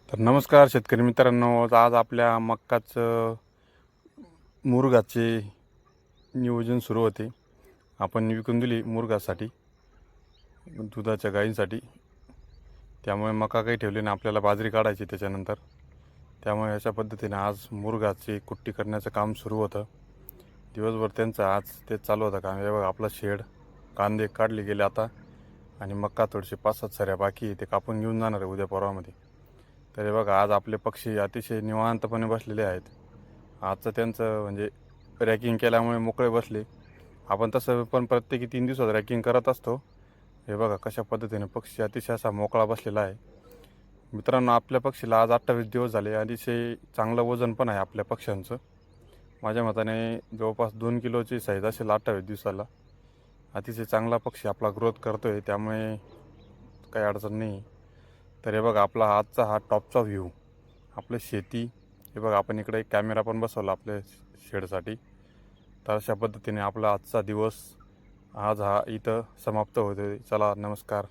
तर नमस्कार शेतकरी मित्रांनो, आज आपल्या मक्काचं मुरगाचे नियोजन सुरू होते. आपण विकून दिली मुरगासाठी, दुधाच्या गायींसाठी. त्यामुळे मका काही ठेवले नाही, आपल्याला बाजरी काढायची त्याच्यानंतर. त्यामुळे अशा पद्धतीने आज मुरगाची कुट्टी करण्याचं काम सुरू होतं. दिवसभर त्यांचं आज ते चालू होतं काम. हे बघा आपला शेड, कांदे काढले गेले आता आणि मक्का थोडेसे 5-7 सऱ्या बाकी ते कापून घेऊन जाणार आहे उद्या परवामध्ये. तर हे बघा आज आपले पक्षी अतिशय निवांतपणे बसलेले आहेत. आजचं त्यांचं म्हणजे रॅकिंग केल्यामुळे मोकळे बसले. आपण तसं पण प्रत्येकी 3 दिवसात रॅकिंग करत असतो. हे बघा कशा पद्धतीने पक्षी अतिशय असा मोकळा बसलेला आहे. मित्रांनो, आपल्या पक्षीला आज 28 दिवस झाले. अतिशय चांगलं वजन पण आहे आपल्या पक्ष्यांचं. माझ्या मताने जवळपास 2 किलोची साईज असेल 28 दिवसाला. अतिशय चांगला पक्षी आपला ग्रोथ करतो आहे, त्यामुळे काही अडचण नाही. तर हे बघा आपला आजचा हा टॉपचा व्ह्यू, आपलं शेती. हे बघा आपण इकडे एक कॅमेरा पण बसवला आपल्या शेडसाठी. तर अशा पद्धतीने आपला आजचा दिवस आज हा इथं समाप्त होतो. चला, नमस्कार.